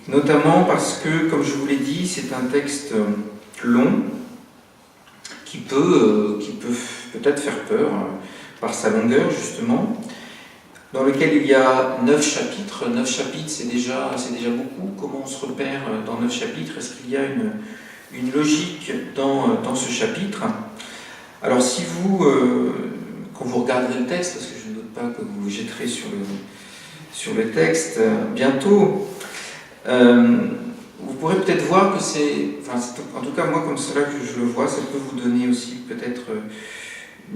notamment parce que, comme je vous l'ai dit, c'est un texte long qui peut peut-être faire peur par sa longueur, justement, dans lequel il y a 9 chapitres. 9 chapitres, c'est déjà beaucoup. Comment on se repère dans 9 chapitres? Est-ce qu'il y a une logique dans ce chapitre? Alors, si vous, quand vous regarderez le texte, parce que je ne doute pas que vous vous jetterez sur le texte bientôt, vous pourrez peut-être voir que en tout cas moi comme cela que je le vois, ça peut vous donner aussi peut-être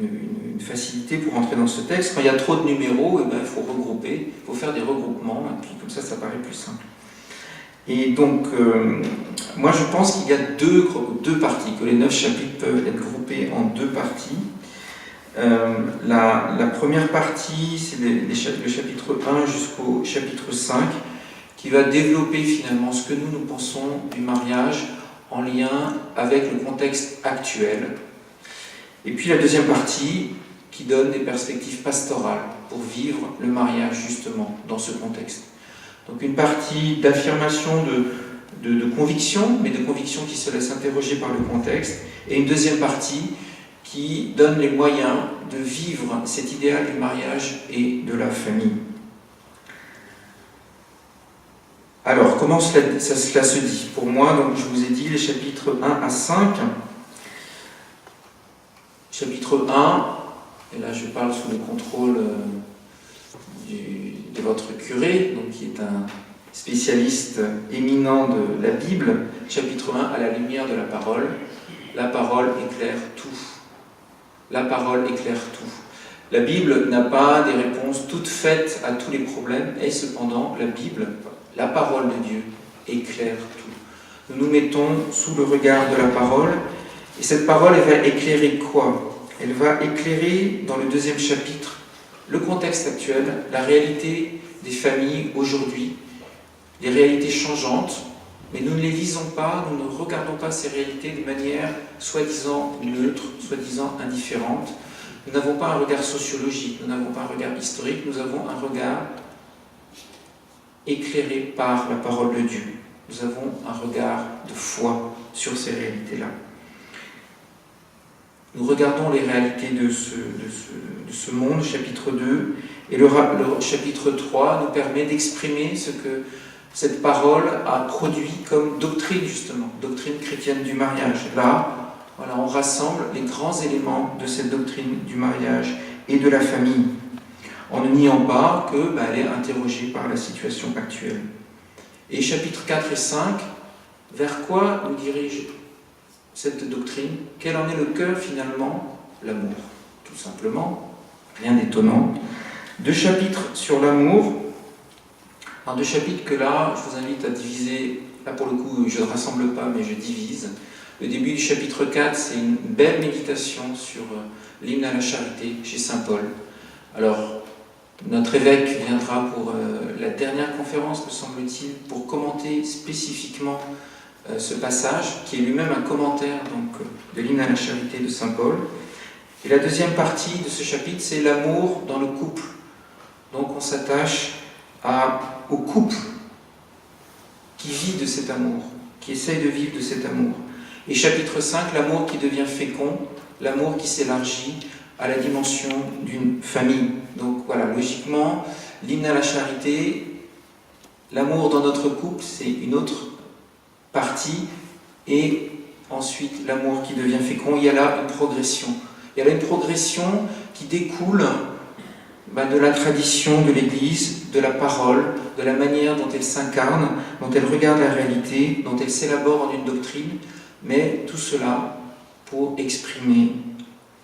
une facilité pour entrer dans ce texte. Quand il y a trop de numéros, il faut regrouper, il faut faire des regroupements, et puis comme ça paraît plus simple. Et donc, moi je pense qu'il y a deux parties, que les 9 chapitres peuvent être groupés en 2 parties. La première partie, c'est le chapitre 1 jusqu'au chapitre 5, qui va développer finalement ce que nous pensons du mariage en lien avec le contexte actuel. Et puis la deuxième partie, qui donne des perspectives pastorales pour vivre le mariage justement dans ce contexte. Donc une partie d'affirmation de conviction, mais de conviction qui se laisse interroger par le contexte, et une deuxième partie qui donne les moyens de vivre cet idéal du mariage et de la famille. Alors, comment cela se dit? Pour moi, donc, je vous ai dit les chapitres 1 à 5. Chapitre 1, et là je parle sous le contrôle de votre curé, donc, qui est un spécialiste éminent de la Bible. Chapitre 1, à la lumière de la parole éclaire tout. La parole éclaire tout. La Bible n'a pas des réponses toutes faites à tous les problèmes, et cependant, la Bible, la parole de Dieu, éclaire tout. Nous nous mettons sous le regard de la parole, et cette parole, elle va éclairer quoi? Elle va éclairer, dans le 2e chapitre, le contexte actuel, la réalité des familles aujourd'hui, les réalités changeantes, mais nous ne les lisons pas, nous ne regardons pas ces réalités de manière soi-disant neutre, soi-disant indifférente. Nous n'avons pas un regard sociologique, nous n'avons pas un regard historique, nous avons un regard éclairé par la parole de Dieu. Nous avons un regard de foi sur ces réalités-là. Nous regardons les réalités de ce monde, chapitre 2, et le chapitre 3 nous permet d'exprimer ce que cette parole a produit comme doctrine, justement, doctrine chrétienne du mariage. Là, voilà, on rassemble les grands éléments de cette doctrine du mariage et de la famille, en ne niant pas qu'elle est interrogée par la situation actuelle. Et chapitres 4 et 5, vers quoi nous dirige cette doctrine? Quel en est le cœur finalement? L'amour, tout simplement, rien d'étonnant. 2 chapitres sur l'amour. Alors 2 chapitres que là, je vous invite à diviser. Là pour le coup, je ne rassemble pas, mais je divise. Le début du chapitre 4, c'est une belle méditation sur l'hymne à la charité chez saint Paul. Alors, notre évêque viendra pour la dernière conférence, me semble-t-il, pour commenter spécifiquement ce passage, qui est lui-même un commentaire donc, de l'hymne à la charité de saint Paul. Et la deuxième partie de ce chapitre, c'est l'amour dans le couple. Donc on s'attache au couple qui vit de cet amour, qui essaye de vivre de cet amour. Et chapitre 5, l'amour qui devient fécond, l'amour qui s'élargit à la dimension d'une famille. Donc voilà, logiquement, l'hymne à la charité, l'amour dans notre couple, c'est une autre partie, et ensuite l'amour qui devient fécond. Il y a là une progression. Il y a là une progression qui découle de la tradition de l'Église, de la parole, de la manière dont elle s'incarne, dont elle regarde la réalité, dont elle s'élabore en une doctrine, mais tout cela pour exprimer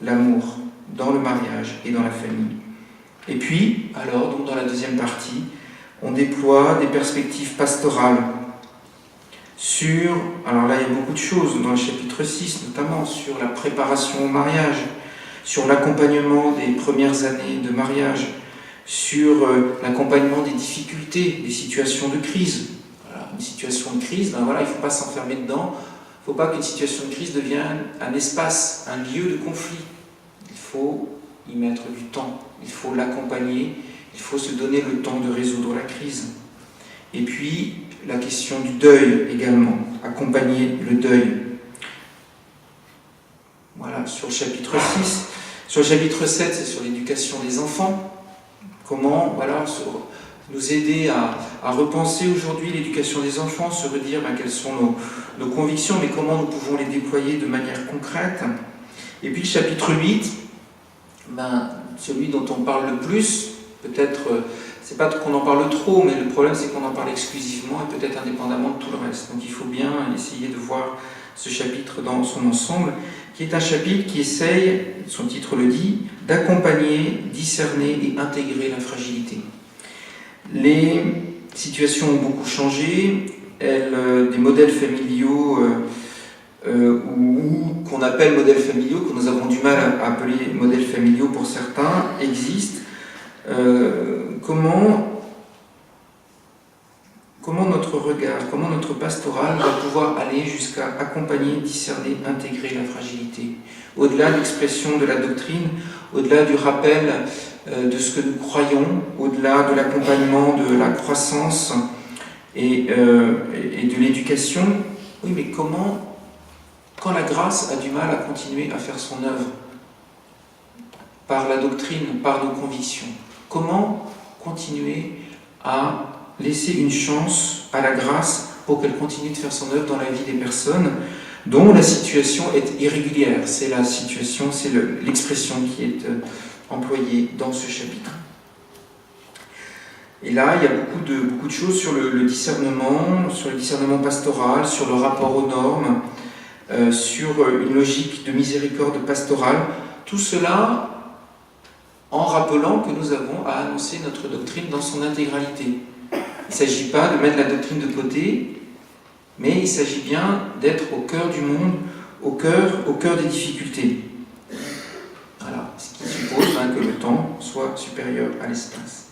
l'amour dans le mariage et dans la famille. Et puis, alors, donc dans la deuxième partie, on déploie des perspectives pastorales alors là il y a beaucoup de choses, dans le chapitre 6 notamment, sur la préparation au mariage, sur l'accompagnement des premières années de mariage, sur l'accompagnement des difficultés, des situations de crise. Voilà, une situation de crise, il ne faut pas s'enfermer dedans, il ne faut pas qu'une situation de crise devienne un espace, un lieu de conflit. Il faut y mettre du temps, il faut l'accompagner, il faut se donner le temps de résoudre la crise. Et puis la question du deuil également, accompagner le deuil. Voilà, sur le chapitre 6. Sur le chapitre 7, c'est sur l'éducation des enfants. Comment, voilà, nous aider à repenser aujourd'hui l'éducation des enfants, se redire quelles sont nos convictions, mais comment nous pouvons les déployer de manière concrète. Et puis le chapitre 8, celui dont on parle le plus, peut-être, c'est pas qu'on en parle trop, mais le problème c'est qu'on en parle exclusivement et peut-être indépendamment de tout le reste. Donc il faut bien essayer de voir ce chapitre dans son ensemble, qui est un chapitre qui essaye, son titre le dit, d'accompagner, discerner et intégrer la fragilité. Les situations ont beaucoup changé, des modèles familiaux ou qu'on appelle modèles familiaux, que nous avons du mal à appeler modèles familiaux pour certains, existent. Comment notre regard, comment notre pastoral va pouvoir aller jusqu'à accompagner, discerner, intégrer la fragilité, au-delà de l'expression de la doctrine, au-delà du rappel de ce que nous croyons, au-delà de l'accompagnement de la croissance et de l'éducation. Oui, mais comment, quand la grâce a du mal à continuer à faire son œuvre, par la doctrine, par nos convictions, comment continuer à laisser une chance à la grâce pour qu'elle continue de faire son œuvre dans la vie des personnes dont la situation est irrégulière. C'est la situation, c'est l'expression qui est employée dans ce chapitre. Et là, il y a beaucoup de choses sur le discernement pastoral, sur le rapport aux normes, sur une logique de miséricorde pastorale. Tout cela en rappelant que nous avons à annoncer notre doctrine dans son intégralité. Il ne s'agit pas de mettre la doctrine de côté, mais il s'agit bien d'être au cœur du monde, au cœur des difficultés. Voilà, ce qui suppose que le temps soit supérieur à l'espace.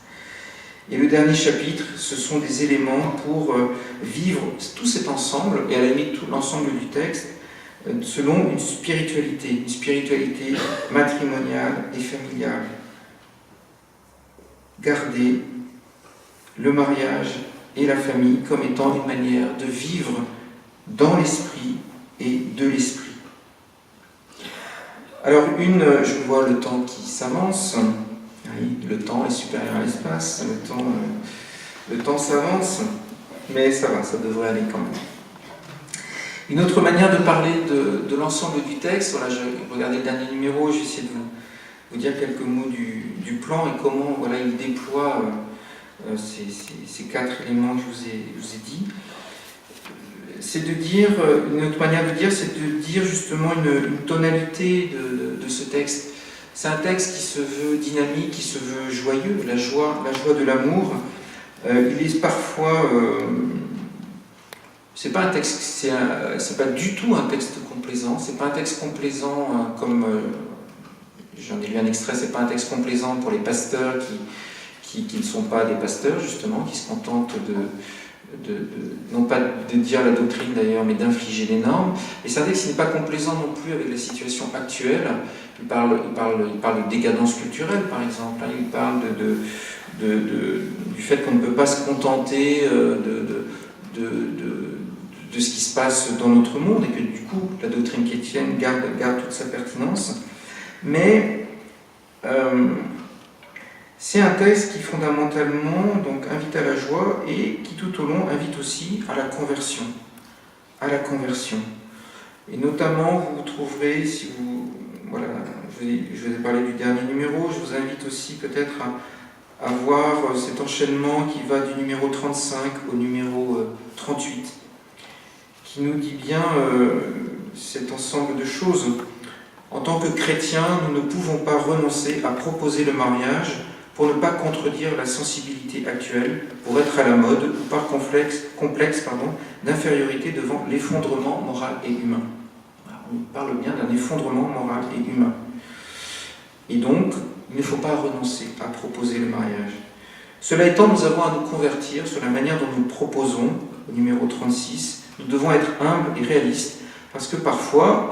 Et le dernier chapitre, ce sont des éléments pour vivre tout cet ensemble, et à la limite tout l'ensemble du texte, selon une spiritualité matrimoniale et familiale. Garder le mariage et la famille comme étant une manière de vivre dans l'esprit et de l'esprit. Alors je vois le temps qui s'avance. Oui, le temps est supérieur à l'espace, le temps s'avance, mais ça va, ça devrait aller quand même. Une autre manière de parler de l'ensemble du texte, voilà, j'ai regardé le dernier numéro, j'ai essayé de vous dire quelques mots du plan et comment il déploie ces 4 éléments que je vous ai dit. C'est de dire, une autre manière de dire, c'est de dire justement une tonalité de ce texte. C'est un texte qui se veut dynamique, qui se veut joyeux, la joie de l'amour. Il est parfois... c'est pas un texte, c'est pas du tout un texte complaisant. C'est pas un texte complaisant comme... j'en ai lu un extrait, c'est pas un texte complaisant pour les pasteurs qui ne sont pas des pasteurs, justement, qui se contentent non pas de dire la doctrine d'ailleurs, mais d'infliger les normes. Et c'est un texte qui n'est pas complaisant non plus avec la situation actuelle. Il parle de décadence culturelle, par exemple. Il parle du fait qu'on ne peut pas se contenter de ce qui se passe dans notre monde, et que du coup, la doctrine chrétienne garde toute sa pertinence. Mais c'est un texte qui fondamentalement invite à la joie et qui tout au long invite aussi à la conversion. Et notamment, vous trouverez, si vous... Voilà, je vous ai parlé du dernier numéro, je vous invite aussi peut-être à voir cet enchaînement qui va du numéro 35 au numéro 38, qui nous dit bien cet ensemble de choses. En tant que chrétiens, nous ne pouvons pas renoncer à proposer le mariage pour ne pas contredire la sensibilité actuelle, pour être à la mode ou par complexe d'infériorité devant l'effondrement moral et humain. On parle bien d'un effondrement moral et humain. Et donc, il ne faut pas renoncer à proposer le mariage. Cela étant, nous avons à nous convertir sur la manière dont nous proposons, au numéro 36. Nous devons être humbles et réalistes, parce que parfois,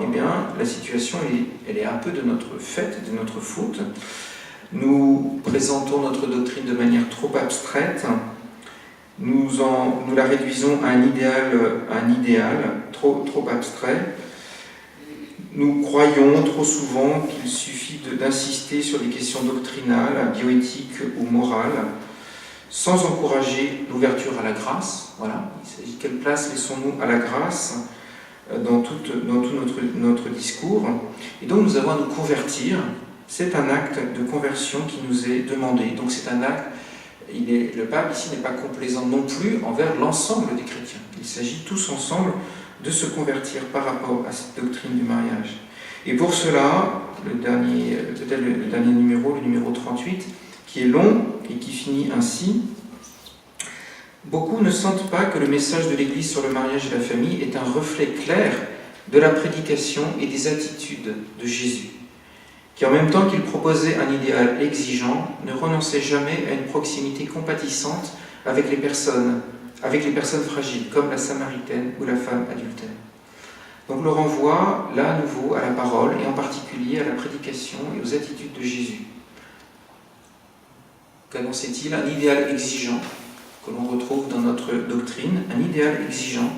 la situation elle est un peu de notre fait, de notre faute. Nous présentons notre doctrine de manière trop abstraite. nous la réduisons à un idéal trop abstrait. Nous croyons trop souvent qu'il suffit d'insister sur des questions doctrinales, bioéthiques ou morales, sans encourager l'ouverture à la grâce. Voilà. Il s'agit de quelle place laissons-nous à la grâce dans tout notre discours. Et donc nous avons à nous convertir. C'est un acte de conversion qui nous est demandé. Donc c'est un acte, le pape ici n'est pas complaisant non plus envers l'ensemble des chrétiens. Il s'agit tous ensemble de se convertir par rapport à cette doctrine du mariage. Et pour cela, peut-être le dernier numéro, le numéro 38, qui est long et qui finit ainsi, beaucoup ne sentent pas que le message de l'Église sur le mariage et la famille est un reflet clair de la prédication et des attitudes de Jésus, qui en même temps qu'il proposait un idéal exigeant, ne renonçait jamais à une proximité compatissante avec les personnes fragiles, comme la Samaritaine ou la femme adultère. Donc le renvoi, là à nouveau, à la parole, et en particulier à la prédication et aux attitudes de Jésus. Qu'annonçait-il? Un idéal exigeant, que l'on retrouve dans notre doctrine, un idéal exigeant,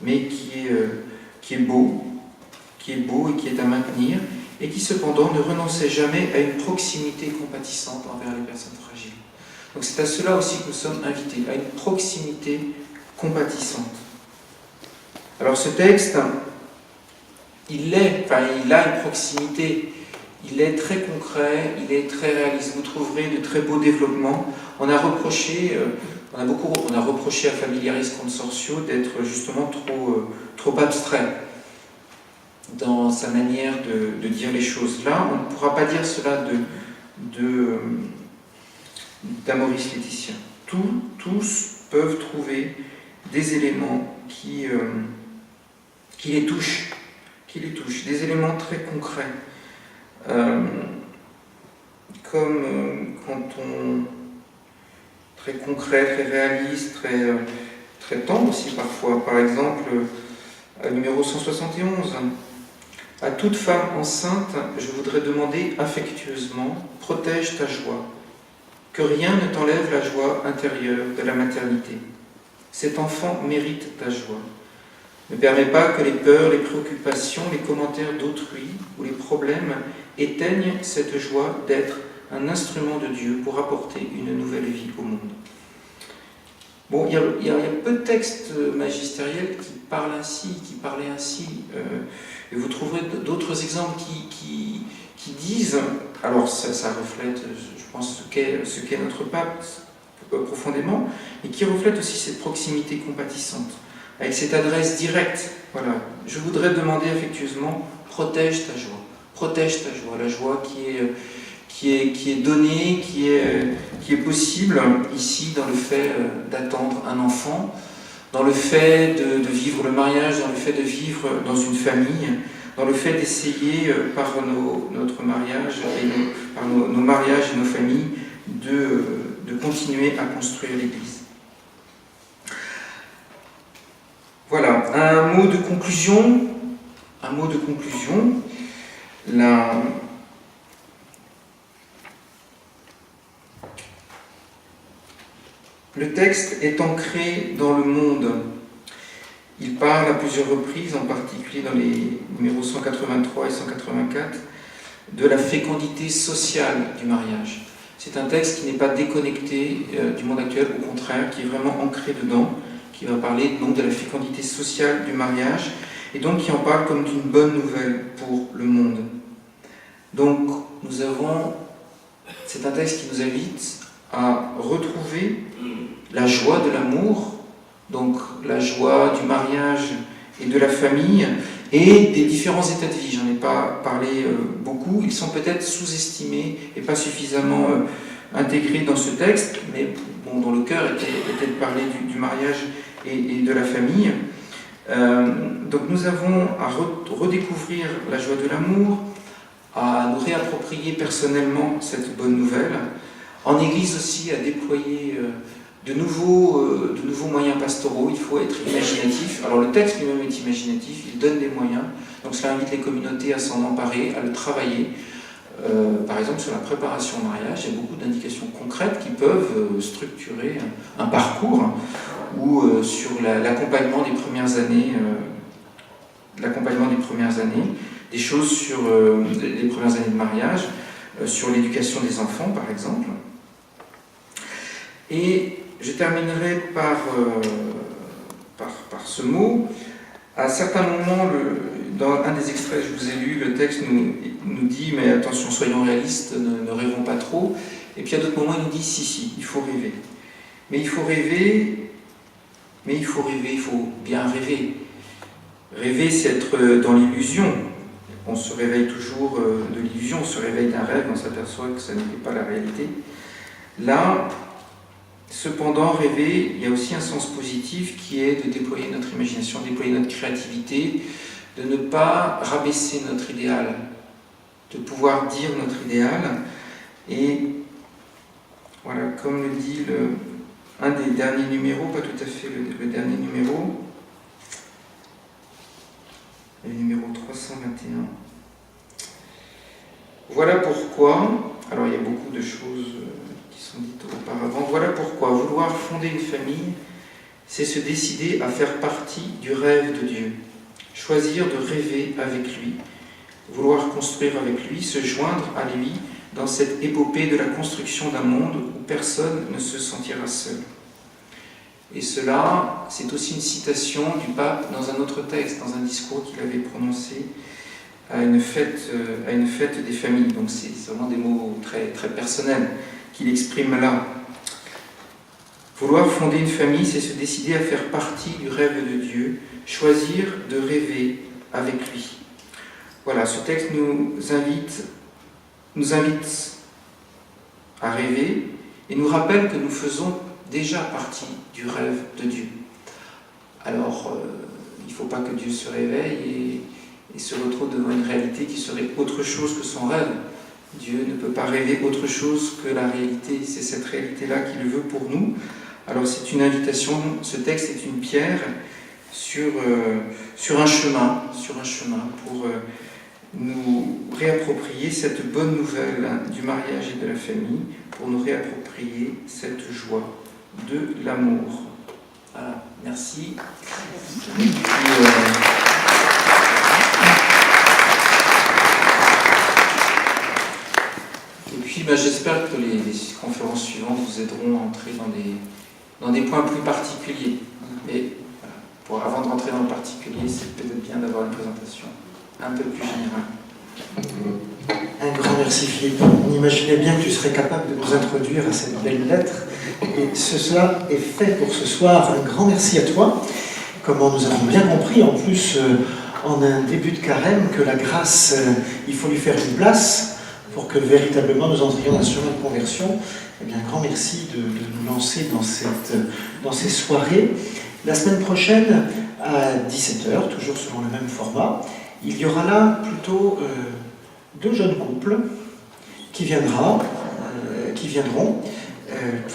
mais qui est beau et qui est à maintenir, et qui cependant ne renonçait jamais à une proximité compatissante envers les personnes fragiles. Donc c'est à cela aussi que nous sommes invités, à une proximité compatissante. Alors ce texte, il a une proximité, il est très concret, il est très réaliste. Vous trouverez de très beaux développements. On a reproché à Familiaris Consortio d'être justement trop abstrait dans sa manière de dire les choses. Là, on ne pourra pas dire cela d'Amoris Laetitia. Tous peuvent trouver des éléments qui les touchent, des éléments très concrets. Très concret, très réaliste, très tendre aussi parfois. Par exemple, numéro 171, à toute femme enceinte, je voudrais demander affectueusement, protège ta joie, que rien ne t'enlève la joie intérieure de la maternité. Cet enfant mérite ta joie. Ne permets pas que les peurs, les préoccupations, les commentaires d'autrui ou les problèmes éteignent cette joie d'être un instrument de Dieu pour apporter une nouvelle vie au monde. Bon, il y a peu de textes magistériels qui parlent ainsi, qui parlaient ainsi. Et vous trouverez d'autres exemples qui disent, alors ça reflète, je pense, ce qu'est notre pape profondément, mais qui reflète aussi cette proximité compatissante, avec cette adresse directe. Voilà, je voudrais demander affectueusement, protège ta joie, la joie qui est donnée, qui est possible ici dans le fait d'attendre un enfant, dans le fait de vivre le mariage, dans le fait de vivre dans une famille, dans le fait d'essayer par notre mariage par nos mariages et nos familles de continuer à construire l'Église. Voilà, un mot de conclusion. Le texte est ancré dans le monde. Il parle à plusieurs reprises, en particulier dans les numéros 183 et 184, de la fécondité sociale du mariage. C'est un texte qui n'est pas déconnecté du monde actuel, au contraire, qui est vraiment ancré dedans, qui va parler donc de la fécondité sociale du mariage, et donc qui en parle comme d'une bonne nouvelle pour le monde. Donc, c'est un texte qui nous invite à retrouver la joie de l'amour, donc la joie du mariage et de la famille, et des différents états de vie. J'en ai pas parlé beaucoup, ils sont peut-être sous-estimés et pas suffisamment intégrés dans ce texte, mais bon, dont le cœur était de parler du mariage et de la famille. Donc nous avons à redécouvrir la joie de l'amour, à nous réapproprier personnellement cette bonne nouvelle, en Église aussi à déployer de nouveaux moyens pastoraux. Il faut être imaginatif. Alors le texte lui-même est imaginatif, il donne des moyens, donc cela invite les communautés à s'en emparer, à le travailler. par exemple, sur la préparation au mariage, il y a beaucoup d'indications concrètes qui peuvent structurer un parcours, ou sur l'accompagnement des premières années, des choses sur les premières années de mariage, sur l'éducation des enfants, par exemple. Et je terminerai par ce mot. À certains moments, dans un des extraits que je vous ai lu, le texte nous dit « mais attention, soyons réalistes, ne rêvons pas trop ». Et puis à d'autres moments, il nous dit « si, il faut rêver ». Mais il faut bien rêver. Rêver, c'est être dans l'illusion. On se réveille toujours de l'illusion, on se réveille d'un rêve, on s'aperçoit que ça n'est pas la réalité. Là, cependant, rêver, il y a aussi un sens positif qui est de déployer notre imagination, de déployer notre créativité, de ne pas rabaisser notre idéal, de pouvoir dire notre idéal. Et voilà, comme le dit un des derniers numéros, pas tout à fait le dernier numéro, le numéro 321. Voilà pourquoi, alors il y a beaucoup de choses qui sont dites auparavant, voilà pourquoi vouloir fonder une famille, c'est se décider à faire partie du rêve de Dieu, choisir de rêver avec lui, vouloir construire avec lui, se joindre à lui dans cette épopée de la construction d'un monde où personne ne se sentira seul. Et cela, c'est aussi une citation du pape dans un autre texte, dans un discours qu'il avait prononcé à une fête des familles. Donc c'est vraiment des mots très, très personnels qu'il exprime là. Vouloir fonder une famille, c'est se décider à faire partie du rêve de Dieu, choisir de rêver avec lui. Voilà, ce texte nous invite à rêver et nous rappelle que nous faisons déjà partie du rêve de Dieu. Alors, il ne faut pas que Dieu se réveille et se retrouve devant une réalité qui serait autre chose que son rêve. Dieu ne peut pas rêver autre chose que la réalité. C'est cette réalité-là qu'il veut pour nous. Alors c'est une invitation, ce texte est une pierre sur un chemin pour nous réapproprier cette bonne nouvelle du mariage et de la famille, pour nous réapproprier cette joie de l'amour. Voilà, merci. Et puis j'espère que les conférences suivantes vous aideront à entrer dans des points plus particuliers. Et voilà, avant de rentrer dans le particulier, c'est peut-être bien d'avoir une présentation un peu plus générale. Un grand merci Philippe. On imaginait bien que tu serais capable de nous introduire à cette belle lettre. Et cela est fait pour ce soir. Un grand merci à toi. Comment nous avons bien compris, en plus, en un début de carême, que la grâce, il faut lui faire une place pour que véritablement nous entrions dans un chemin de conversion. Eh bien, un grand merci de nous lancer dans ces soirées. La semaine prochaine, à 17h, toujours selon le même format, il y aura là plutôt deux jeunes couples qui viendront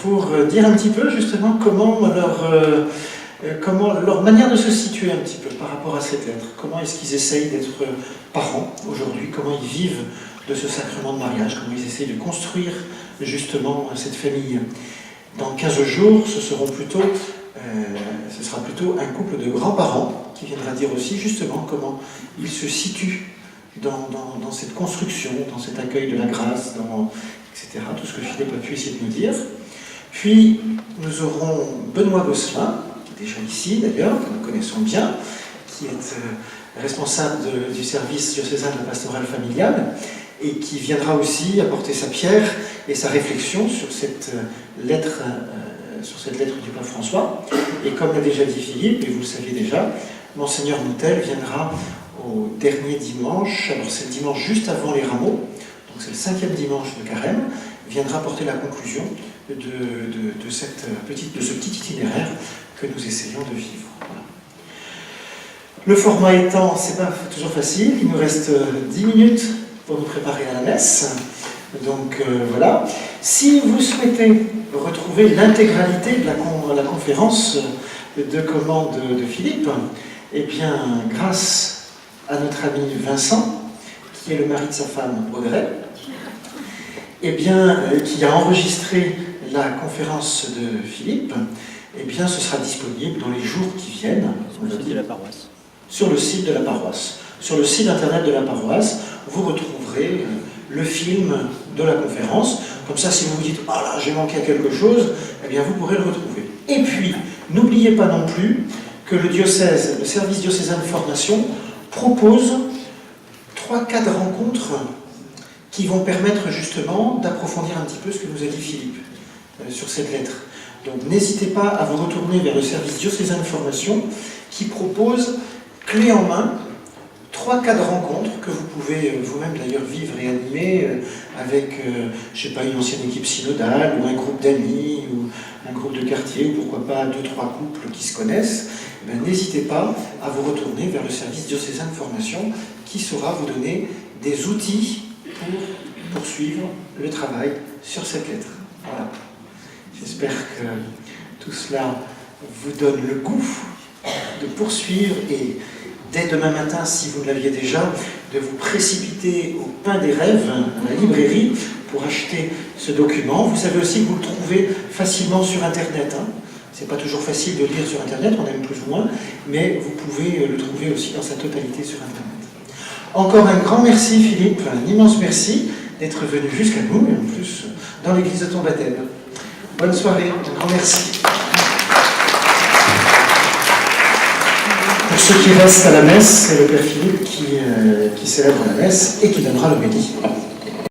pour dire un petit peu justement comment leur manière de se situer un petit peu par rapport à cette lettre. Comment est-ce qu'ils essayent d'être parents aujourd'hui, comment ils vivent de ce sacrement de mariage, comment ils essayent de construire justement cette famille. Dans 15 jours, ce sera plutôt un couple de grands-parents qui viendra dire aussi justement comment ils se situent dans cette construction, dans cet accueil de la grâce, etc. Tout ce que Philippe a pu essayer de nous dire. Puis nous aurons Benoît Gosselin, qui est déjà ici d'ailleurs, que nous connaissons bien, qui est responsable du service diocésain de la pastorale familiale, et qui viendra aussi apporter sa pierre et sa réflexion sur cette lettre du pape François. Et comme l'a déjà dit Philippe, et vous le savez déjà, Monseigneur Moutel viendra au dernier dimanche, alors c'est le dimanche juste avant les rameaux, donc c'est le 5e dimanche de carême, viendra porter la conclusion de ce petit itinéraire que nous essayons de vivre. Voilà. Le format étant, c'est pas toujours facile, il nous reste 10 minutes pour nous préparer à la messe. Donc voilà. Si vous souhaitez retrouver l'intégralité de la conférence de commande de Philippe, eh bien, grâce à notre ami Vincent, qui est le mari de sa femme Audrey, eh bien, qui a enregistré la conférence de Philippe, eh bien, ce sera disponible dans les jours qui viennent. Sur le site de la paroisse. Sur le site de la paroisse. Sur le site internet de la paroisse, vous retrouverez le film de la conférence. Comme ça, si vous vous dites « Ah là, j'ai manqué à quelque chose », eh bien, vous pourrez le retrouver. Et puis, n'oubliez pas non plus que le diocèse, le service diocésain de formation, propose 3-4 rencontres qui vont permettre justement d'approfondir un petit peu ce que nous a dit Philippe sur cette lettre. Donc n'hésitez pas à vous retourner vers le service diocésain de formation qui propose, clé en main, 3-4 rencontres que vous pouvez vous-même d'ailleurs vivre et animer avec, je ne sais pas, une ancienne équipe synodale ou un groupe d'amis ou un groupe de quartier ou pourquoi pas 2-3 couples qui se connaissent. N'hésitez pas à vous retourner vers le service diocésain de formation qui saura vous donner des outils pour poursuivre le travail sur cette lettre. Voilà. J'espère que tout cela vous donne le goût de poursuivre et dès demain matin, si vous ne l'aviez déjà, de vous précipiter au Pain des Rêves, à la librairie, pour acheter ce document. Vous savez aussi que vous le trouvez facilement sur Internet. C'est pas toujours facile de lire sur Internet, on aime plus ou moins, mais vous pouvez le trouver aussi dans sa totalité sur Internet. Encore un grand merci Philippe, un immense merci d'être venu jusqu'à nous, et en plus dans l'église de ton baptême. Bonne soirée, un grand merci. Pour ceux qui restent à la messe, c'est le Père Philippe qui célèbre la messe et qui donnera l'homélie.